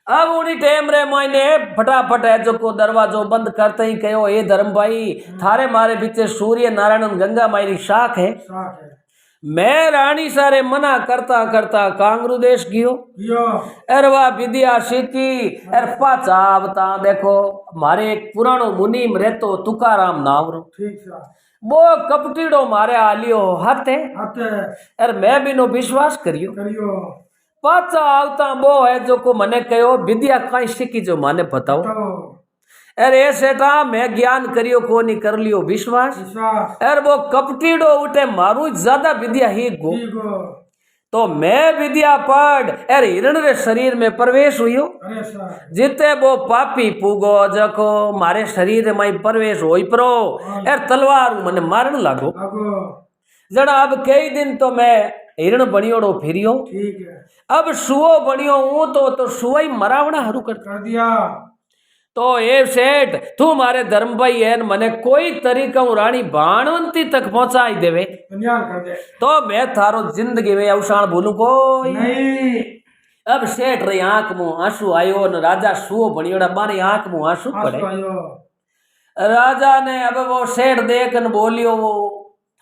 अब उन्हीं टाइम रे मैंने फटाफट है जो को दरवाजो बंद करते ही कहो ये धर्म भाई थारे मारे पीछे सूर्य नारायण गंगा मायरी शाख है साथ है मैं रानी सारे मना करता करता कांगरू देश गियो यो अरवा विद्या सीखी अर पाचा आवता देखो मारे एक पुरानो मुनीम रहतो तुकाराम नाम रो ठीक सर वो कपटीड़ो मारे आलियो हाथे आते अर मैं भी नो विश्वास करियो करियो पाचा आवता वो है जो को मने कहो विद्या कहीं सीखी जो माने बताओ तो अरे सेठा मैं ज्ञान करियो को नहीं कर लियो विश्वास विश्वास अरे वो कपटीड़ो उठे मारू ज्यादा विद्या ही गो ठीक हो तो मैं विद्या पढ़ अरे हिरण रे शरीर में प्रवेश हुयो अरे सर जिते वो पापी पूगो जको मारे शरीर में प्रवेश होई परो अरे तलवार मने मारन लागो आगो जड़ा अब कई दिन तो मैं हिरण बनियोड़ो फिरियो ठीक है अब सुओ बनियो हूं तो सुई मरावना हरू कर दिया तो ए सेठ तू मारे धर्म भाई है मने कोई तरीका रानी बाणवंती तक पहुंचाई देवे दुनिया कर दे तो मैं थारो जिंदगी में अवसान भूलू कोई नहीं अब सेठ री आंख में आंसू आयो न राजा सुओ भणियोड़ा बारी आंख में आंसू पड़े। आंसू आयो। राजा ने अब वो सेठ देख न बोलियो वो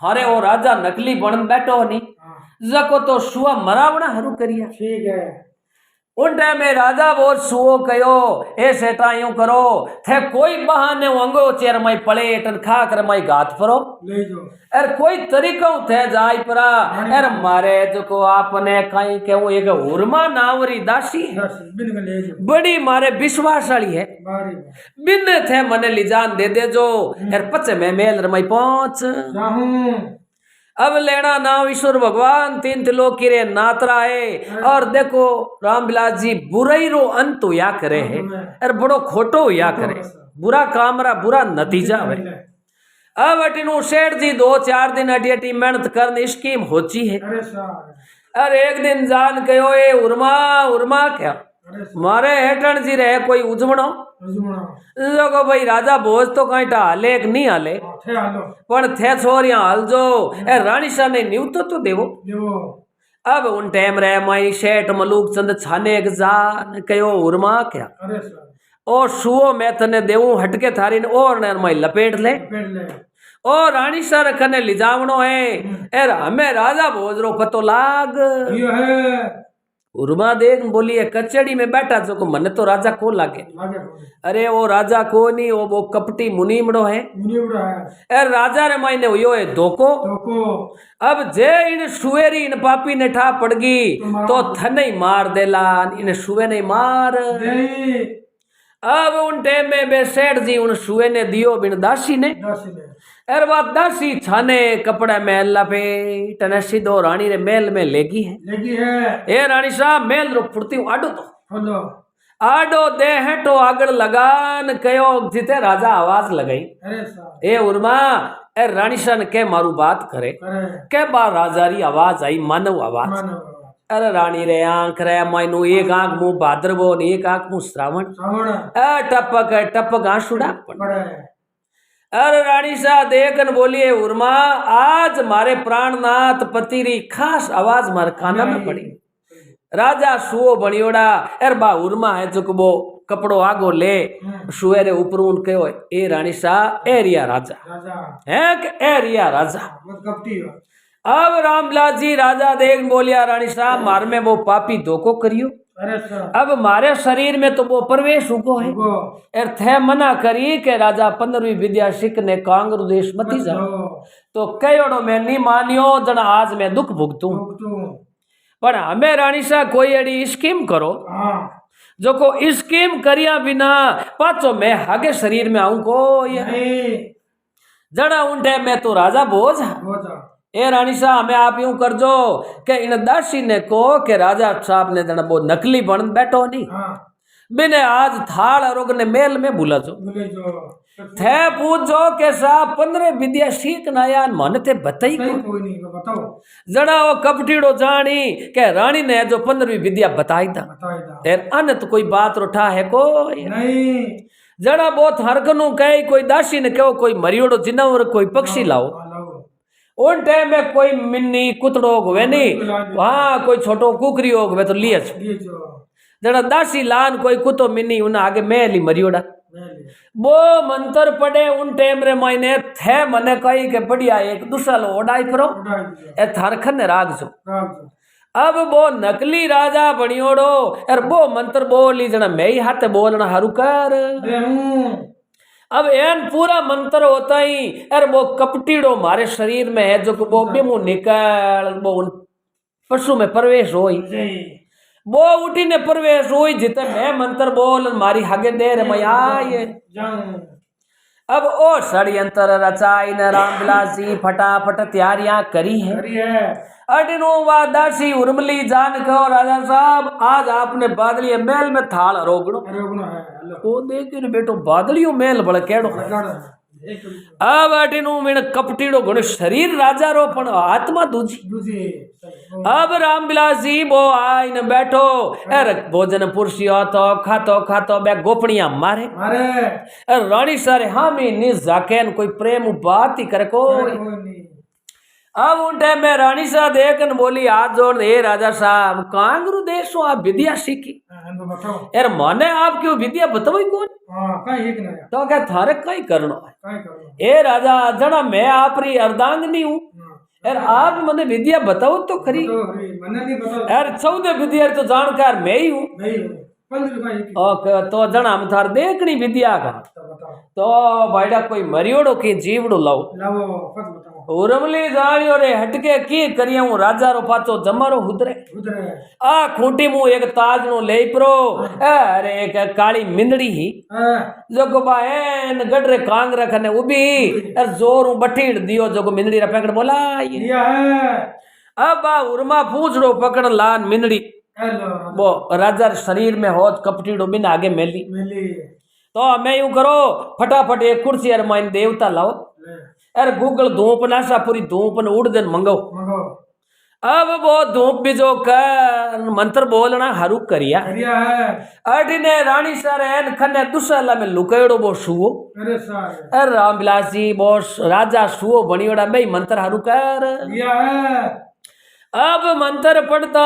थारे वो राजा नकली बन बैठो नहीं हाँ, जको तो सुआ मरावना हरू करिया। ठीक है। उन टाइम में राजा वो सुओ कयो ए सेठा यूं करो थे कोई बहाने अंगो चेर माई पलेट खा कर माई गात परो ले जो। अर कोई तरीको थे जाई परा अर मारे जो को आपने कहीं केऊ एक उर्मा नावरी दासी है दस बिन के ले जो। बड़ी मारे विश्वास वाली है बारी बिन थे मने लिजान दे दे जो अर पचे में मेल रमाई पहुंच जाहूं। अब लेना नाम ईश्वर भगवान तीन त्रिलोक की रे नातरा है और देखो रामबिलास जी बुराई रो अंत या करे है और बड़ो खोटो या करे बुरा कामरा बुरा नतीजा है। अब अटिनु सेठ जी 2-4 दिन अटी अटी मेहनत करने स्कीम होची है। अरे साहब। अरे एक दिन जान कहो ये उर्मा उर्मा क्या अरे मारे हेठण जी रहे कोई उजमणो रजुमणा। जो भाई राजा भोज तो कहीं हाले कि नहीं हाले थे आलो। पण थे छोरिया हाल जो ए रानी शाह ने न्यूतो तो देवो। देवो। अब उन टाइम रे माई सेठ मलूक चंद छाने एक जान कयो उर्मा क्या अरे साहब। ओ सुओ मैं तने देवू हटके थारी ने और ने माई लपेट ले पेड़ ले। ओ रानी शाह रखने लिजावणो है एर हमें राजा भोज रो पतो लाग। यो है। उर्मा देख बोली है कचड़ी में बैठा जो को मने तो राजा को लागे। लागे कोई। अरे वो राजा को नहीं वो कपटी मुनीमड़ो है मुनी उड़ा है। एर राजा रे माई ने यो है धोको। तो अब जे इन सुएरी इन पापी ने ठा पड़गी तो थने ही मार देला इन सुए ने मार। दे। अब उन टाइम में बे सेठ जी उन सुए ने दियो बिन दासी ने दस ले। एर बात दासी छाने कपड़े में लपेट ने सीधो रानी रे मेल में लेगी है। लगी है। ए रानी साहब मेल रो फुर्ती आडो तो खोलो। आडो दे हेटो आगड़ लगान कयो जिते राजा आवाज लगाई अरे साहब। ए उर्मा ए रानी शाह ने के मारू बात करे अरे के बार राजा री आवाज आई मानव आवाज। मानो। अरे रानी रे आंख रे मायनू एक आंख मुंह भाद्रवो ने एक आंख मुंह श्रावण श्रावण। टपक टपक आंसुड़ा पड़े। अरे रानी शाह देखन बोलिए उर्मा आज मारे प्राणनाथ पति री खास आवाज मारे काना में पड़ी। राजा सुओ बणियोड़ा एर बा उर्मा है जो वो कपड़ो आगो ले सुएरे ऊपर उन कहो ए रानी शाह ए रिया राजा राजा। है कि ए रिया राजा। बहुत कपटी हो। अब रामबिलास जी राजा देख बोलिया रानी साहब मार में वो पापी धोखो करियो। अरे साहब। अब मारे शरीर में तो वो प्रवेश हुको है रुको। एर थे मना करी के राजा 15वीं विद्या सिख ने कांगरू देश मती जा तो कयोड़ो मैं नहीं मानियो जन आज मैं दुख भुगतू पर हमें रानी साहब कोई अड़ी स्कीम करो हाँ। जो को स्कीम करिया बिना पाचो मैं आगे शरीर में आऊं को नहीं। जड़ा उन टाइम में तो राजा बोझ हो जा। ए रानी साहब हमें आप यूं कर जो के इन दासी ने को के राजा साहब ने जना वो नकली बन बैठो नहीं हाँ। बिने आज थाल अरोग ने मेल में भूला जो बोले जो। थे पूछो के साहब 15 विद्या सीख नायान मन ते बताई सही को कोई नहीं बताओ। जड़ा वो कपटीड़ो जानी के रानी ने जो 15वीं विद्या बताई था बताई था। तेर अन तो कोई बात उठा है कोई नहीं। जड़ा बहुत हरकनू कहे कोई दासी ने कहो कोई मरियोड़ो जिनावर कोई पक्षी लाओ हाँ, लाओ। उन टाइम में कोई मिन्नी कुतड़ो होवे नहीं हाँ कोई छोटो कुकरी होवे तो लिया ये जो। जड़ा दासी लान कोई कुतो मिन्नी उन आगे मेली मरियोड़ा ले ले। वो मंत्र पड़े उन टाइम रे मायने थे मने कही के बढ़िया एक दूसरा लो ओडाई परो उड़ाई दिया। ए थारखन ने राग जो राम जो। अब वो नकली राजा बनियोड़ो और वो मंत्र बोली जना मैं ही हाथे बोलना हारू कर देहूं। अब एन पूरा मंत्र होता ही अरे वो कपटीड़ो मारे शरीर में है जो वो बिमु निकल वो उन पशु में प्रवेश होई जय। वो उठी ने प्रवेश होई जिते मैं मंत्र बोल मारी हगे दे रे मैं आए जाऊं। अब ओ षड्यंत्र रचाई न रामबिलास जी फटाफट तैयारियां करी है हरी है। अडिनो वा दासी उर्मली जान कहो राजा साहब आज आपने बादली मेल में थाल रोगणो अरे गुना है। हेलो। ओ देख रे बेटो बादलियों मेल बड़ केड़ो लड़। एक अब अटिनु मिण कपटीड़ो घणो शरीर राजा रो पण आत्मा दूजी दूसरी। अब रामबिलास जी वो आइन बैठो अरे भोजन पुरसियो तो खातो बे गोपड़ियां मारे मारे। अरे रानी सारे हामी निज जाकेन कोई प्रेम बात ही करे कोई कोई नहीं। अब उठे मैं रानी सा देखन बोली हाथ जोड़ हे राजा साहब कांगरू देश आप विद्या सीखी इनको बताओ यार मने आप क्यों विद्या बताओ कौन हाँ कहीं एक नहीं तो क्या थारे कई करनो है कहीं करो ए राजा जना मैं आपरी अर्धांगिनी हूँ यार आप मने विद्या बताओ तो खरी तो मैंने नहीं बताओ यार 14 विद्यार्थी तो जानकार मैं ही हूँ नहीं हो 15 का एक ओके तो जना हम थार देखनी विद्या का तो बताओ तो भाईडा कोई मरियोड़ो की जीवड़ो लाओ लाओ पद बताओ उर्मली जानियो रे हटके की करिया हूँ राजा रो पाचो जमारो हुदरे उधर है आ खूंटी मुँह एक ताज नो ले प्रो अरे एक काली मिंदड़ी ही हाँ, जो को बाएन गडरे कांग रखने उबी अर जोर बठीड़ दियो जो को मिंदड़ी रा पकड़ बोला ये लिया है अब बा उर्मा पूछड़ो पकड़ लान मिंदड़ी हेलो वो राजा रे शरीर में होत कपटीड़ो बिन आगे मेली मिली तो मैं यूं करो फटाफट एक कुर्सी अर माइन देवता लाओ ले अरे गूगल धूप नाशा पूरी धूप न उड़ दिन मंगो मंगो अब वो धूप भी जो कर मंत्र बोलना हरू करिया करिया है अटिने रानी सर एन खने दुसला में लुकेड़ो वो सुओ अरे सारे अरे रामविलास जी बोस राजा सुओ बनियोड़ा में मंत्र हरू कर लिया है अब मंत्र पढ़ता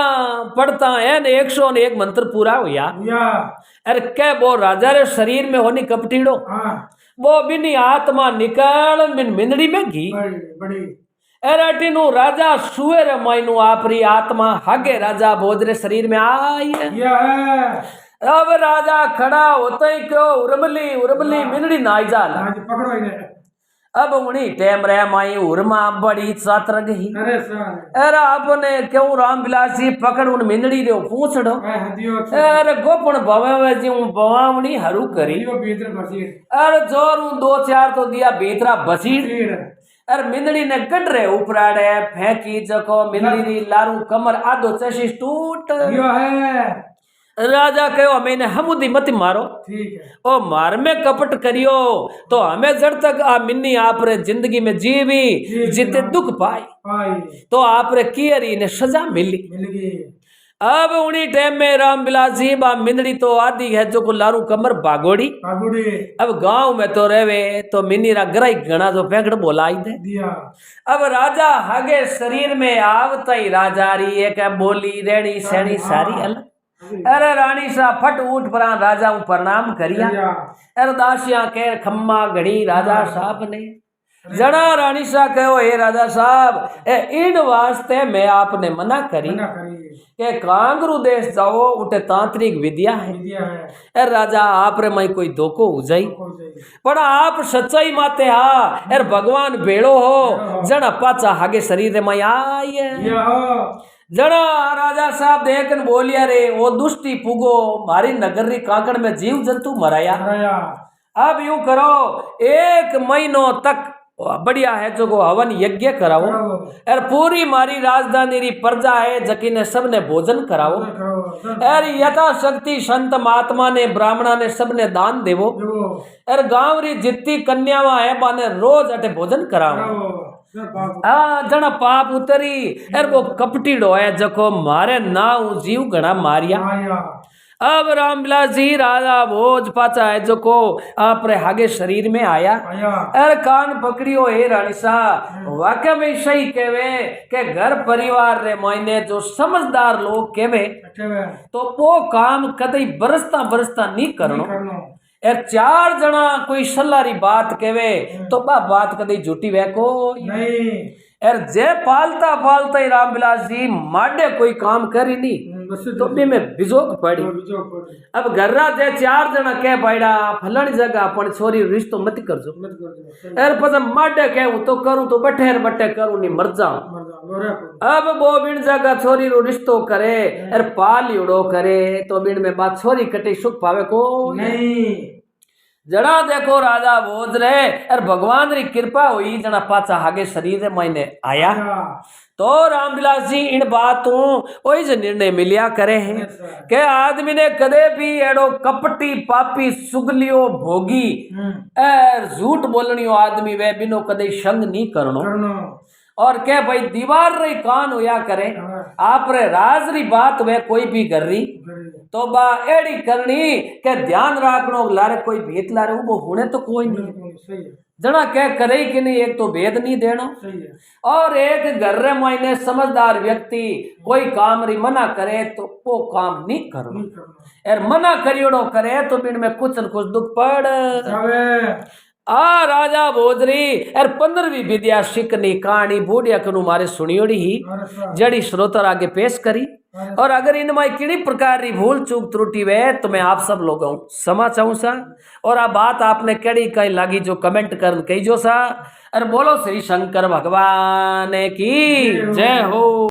पढ़ता एन 101 मंत्र पूरा हुआ लिया अरे क्या वो राजा रे शरीर में होनी कपटीड़ो हाँ वो बिनी आत्मा निकाल बिन मिंदड़ी में घी बड़ी बड़ी एराटीनु राजा सुएर मायनु आपरी आत्मा हागे राजा भोजरे शरीर में आई है लिया है अब राजा खड़ा होते ही क्यों उर्मली उर्मली मिंदड़ी नाई जाला आज पकड़ो इन्हें अब उन्हीं टेम रे माई उर्मा बड़ी चातर गई अरे सारे अरे आपने क्यों रामविलास जी पकड़ उन मिंदड़ी रे पूछड़ो मैं हदियो अरे गोपन भवे जी बवावणी हरू करी हदियो भीतर बसी अरे जोरू 2-4 तो दिया भीतरा बसीड़ तीर अरे मिंदड़ी ने गडरे उपराड़े फेंकी जको मिंदड़ी री लारू कमर आधो चशीस टूट लियो है राजा कहो मैंने हमुदी मत मारो ठीक है ओ मार में कपट करियो तो हमें जड़ तक आ मिन्नी आप रे जिंदगी में जीवी जिते दुख पाई पाई तो आप रे कियरी ने सजा मिली मिल गई अब उन्हीं टाइम में रामविलास जी बा मिंदड़ी तो आदि है जो को लारू कमर बागोड़ी बागुड़ी अब गांव में तो रहवे तो मिनी रा गराई गणा जो फेंकड़ बोलाई दे दिया अब राजा हागे शरीर में आवता ही राजा री एक बोली रेणी सैनी सारी अलग अरे रानी सा फट उठ परा राजा ऊ प्रणाम करिया करिया अरे दासिया के खम्मा घड़ी राजा साहब ने जड़ा रानी सा कहो हे राजा साहब ए इन वास्ते मैं आपने मना करी मना करी के कांगरू देश जाओ उठे तांत्रिक विद्या है दिया है अरे राजा आप रे मई कोई धोखो हो जाई हो जाए पण आप सच्चाई माते हा अरे भगवान भेड़ो हो जड़ा पाचा हागे शरीर रे मई आई है लिया हो जड़ा राजा साहब देखन बोलिया रे वो दुष्टी पुगो मारी नगर री काकड़ में जीव जंतु मराया कराया अब यूं करो 1 महीनों तक बढ़िया है जो को हवन यज्ञ कराओ करो और पूरी मारी राजधानी री प्रजा है जकी ने सबने भोजन कराओ करो और यथाशक्ति संत महात्मा ने ब्राह्मणा ने सबने दान देवो देवो और गांव री जितनी कन्यावा है बाने रोज अटे भोजन कराओ करो सर बाबू आ जण पाप उतरी अर वो कपटीड़ो है जको मारे नाउ जीव घना मारिया आया अब रामविलास जी राजा भोज पाचा है जको आप रे हागे शरीर में आया आया अरे कान पकड़ियो हे रानी सा वाकई में सही कहवे के घर परिवार रे मायने जो समझदार लोग कहवे अच्छे वे तो वो काम कदई बरसता बरसता नहीं करनो करनो यार 4 जना कोई सलारी बात कहवे तो बा बात कदई झूठी वे को नहीं यार जे पालता पालता ही रामविलास जी माडे कोई काम करी नहीं बस तो भी में बिजोक पड़ी बीजो पड़ी अब घर्रा जे 4 जना कह पाड़ा फलानी जगह अपन छोरी रिश्तो मत करजो मत कर दो यार पता माडे कहूं तो करूं तो बठेर बटे करूं नहीं मर जाऊं मर जा लोरे को अब वो बिन जगह छोरी रो रिश्तो करे यार पाल उड़ो करे तो बिन में बात छोरी कटे सुख पावे को नहीं जड़ा देखो राजा भोज रे और भगवान री कृपा हुई जना पाचा हागे शरीर रे मायने आया तो रामविलास जी इन बातों वही जो निर्णय मिलिया करे हैं के आदमी ने कदे भी एड़ो कपटी पापी सुगलियो भोगी और झूठ बोलनियो आदमी वे बिनो कदे संग नहीं करनो करनो और क्या भाई दीवार रे कान होया करे आप रे राज री बात वे कोई भी कर रही तो बा एड़ी करनी के ध्यान रखनो लारे कोई भीत लारे वो होने तो कोई नहीं सही है जना क्या करे कि नहीं, एक तो भेद नहीं देना, सही है। और एक घर रे मायने समझदार व्यक्ति कोई काम री मना करे तो वो काम नहीं करो, नहीं करना। और मना करियोड़ो करे तो बिन में कुछ न कुछ दुख पड़ जावे। आ राजा भोजरी और 15वीं विद्या शिकनी कहानी बूढ़िया कनु मारे सुनियोड़ी ही अरे साहब। जड़ी श्रोतर आगे पेश करी। और अगर इनमें किसी प्रकार की भूल चूक त्रुटि वे तो मैं आप सब लोगों क्षमा चाहूँ सा, और आ बात आपने कड़ी कहीं लगी जो कमेंट कर कही जो सा, और बोलो श्री शंकर भगवान की जय हो।